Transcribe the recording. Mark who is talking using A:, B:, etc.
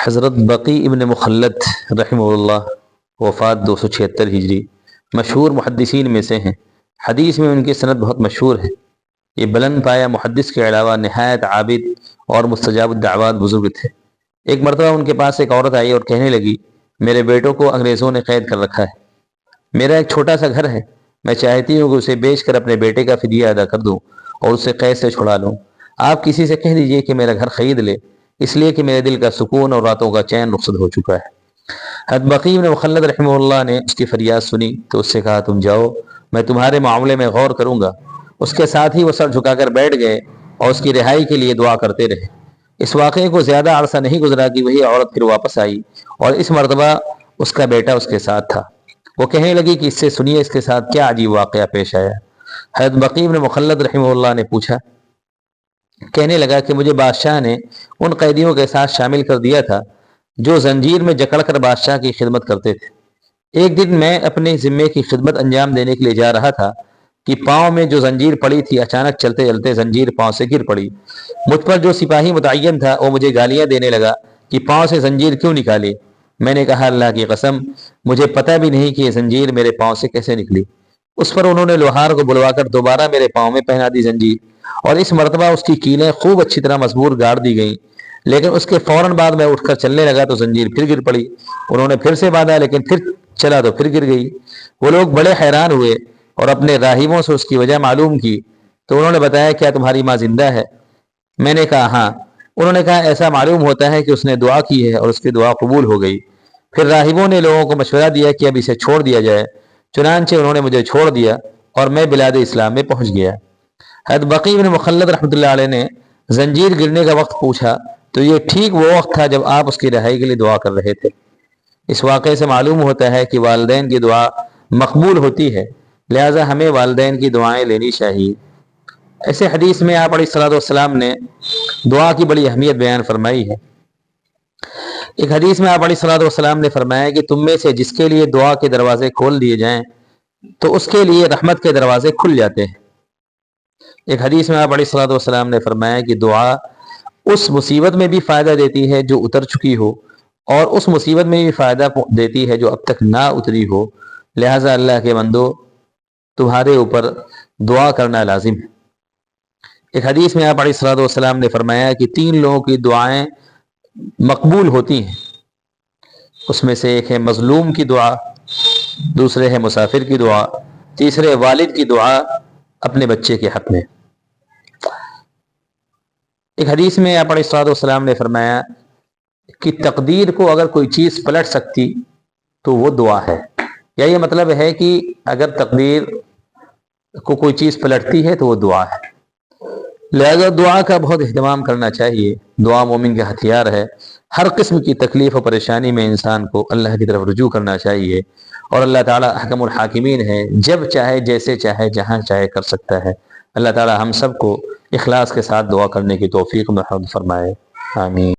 A: حضرت بقی ابن مخلد رحمہ اللہ وفات 276 ہجری مشہور محدثین میں سے ہیں۔ حدیث میں ان کی سند بہت مشہور ہے۔ یہ بلند پایا محدث کے علاوہ نہایت عابد اور مستجاب الدعوات بزرگ تھے۔ ایک مرتبہ ان کے پاس ایک عورت آئی اور کہنے لگی، میرے بیٹوں کو انگریزوں نے قید کر رکھا ہے، میرا ایک چھوٹا سا گھر ہے، میں چاہتی ہوں کہ اسے بیچ کر اپنے بیٹے کا فدیہ ادا کر دوں اور اسے قید سے چھڑا لوں۔ آپ کسی سے کہہ دیجئے کہ میرا گھر خرید لے، اس لیے کہ میرے دل کا سکون اور راتوں کا چین رخصت ہو چکا ہے۔ حضرت بقی بن مخلد رحمہ اللہ نے اس کی فریاد سنی تو اس سے کہا، تم جاؤ، میں تمہارے معاملے میں غور کروں گا۔ اس کے ساتھ ہی وہ سر جھکا کر بیٹھ گئے اور اس کی رہائی کے لیے دعا کرتے رہے۔ اس واقعے کو زیادہ عرصہ نہیں گزرا کہ وہی عورت پھر واپس آئی اور اس مرتبہ اس کا بیٹا اس کے ساتھ تھا۔ وہ کہنے لگی کہ اس سے سنیے اس کے ساتھ کیا عجیب واقعہ پیش آیا۔ حضرت بقی بن مخلد رحمہ اللہ نے پوچھا، کہنے لگا کہ مجھے بادشاہ نے ان قیدیوں کے ساتھ شامل کر دیا تھا جو زنجیر میں جکڑ کر بادشاہ کی خدمت کرتے تھے۔ ایک دن میں اپنے ذمے کی خدمت انجام دینے کے لیے جا رہا تھا کہ پاؤں میں جو زنجیر پڑی تھی اچانک چلتے چلتے زنجیر پاؤں سے گر پڑی۔ مجھ پر جو سپاہی متعین تھا وہ مجھے گالیاں دینے لگا کہ پاؤں سے زنجیر کیوں نکالی۔ میں نے کہا، اللہ کی قسم مجھے پتہ بھی نہیں کہ یہ زنجیر میرے پاؤں سے کیسے نکلی۔ اس پر انہوں نے لوہار کو بلوا کر دوبارہ میرے پاؤں میں پہنا دی زنجیر، اور اس مرتبہ اس کی کیلیں خوب اچھی طرح مضبوط گاڑ دی گئیں، لیکن اس کے فوراً بعد میں اٹھ کر چلنے لگا تو زنجیر پھر گر پڑی۔ انہوں نے پھر سے باندھا لیکن پھر چلا تو پھر گر گئی۔ وہ لوگ بڑے حیران ہوئے اور اپنے راہبوں سے اس کی وجہ معلوم کی تو انہوں نے بتایا، کیا تمہاری ماں زندہ ہے؟ میں نے کہا، ہاں۔ انہوں نے کہا، ایسا معلوم ہوتا ہے کہ اس نے دعا کی ہے اور اس کی دعا قبول ہو گئی۔ پھر راہبوں نے لوگوں کو مشورہ دیا کہ اب اسے چھوڑ دیا جائے، چنانچہ انہوں نے مجھے چھوڑ دیا اور میں بلاد اسلام میں پہنچ گیا۔ حضرت بقی بن مخلد رحمۃ اللہ علیہ نے زنجیر گرنے کا وقت پوچھا تو یہ ٹھیک وہ وقت تھا جب آپ اس کی رہائی کے لیے دعا کر رہے تھے۔ اس واقعے سے معلوم ہوتا ہے کہ والدین کی دعا مقبول ہوتی ہے، لہٰذا ہمیں والدین کی دعائیں لینی چاہیے۔ ایسے حدیث میں آپ علیہ الصلوۃ والسلام نے دعا کی بڑی اہمیت بیان فرمائی ہے۔ ایک حدیث میں آپ علیہ الصلوۃ والسلام نے فرمایا کہ تم میں سے جس کے لیے دعا کے دروازے کھول دیے جائیں تو اس کے لیے رحمت کے دروازے کھل جاتے ہیں۔ ایک حدیث میں آپ علیہ الصلوۃ والسلام نے فرمایا کہ دعا اس مصیبت میں بھی فائدہ دیتی ہے جو اتر چکی ہو، اور اس مصیبت میں بھی فائدہ دیتی ہے جو اب تک نہ اتری ہو، لہٰذا اللہ کے بندو تمہارے اوپر دعا کرنا لازم ہے۔ ایک حدیث میں آپ علیہ الصلوۃ والسلام نے فرمایا کہ 3 لوگوں کی دعائیں مقبول ہوتی ہیں، اس میں سے ایک ہے مظلوم کی دعا، دوسرے ہے مسافر کی دعا، تیسرے والد کی دعا اپنے بچے کے حق میں۔ ایک حدیث میں آپ علیہ الصلوۃ والسلام نے فرمایا کہ تقدیر کو اگر کوئی چیز پلٹ سکتی تو وہ دعا ہے، یا یہ مطلب ہے کہ اگر تقدیر کو کوئی چیز پلٹتی ہے تو وہ دعا ہے، لہذا دعا کا بہت اہتمام کرنا چاہیے۔ دعا مومن کا ہتھیار ہے۔ ہر قسم کی تکلیف و پریشانی میں انسان کو اللہ کی طرف رجوع کرنا چاہیے، اور اللہ تعالیٰ احکم الحاکمین ہے، جب چاہے جیسے چاہے جہاں چاہے کر سکتا ہے۔ اللہ تعالیٰ ہم سب کو اخلاص کے ساتھ دعا کرنے کی توفیق محفوظ فرمائے، آمین۔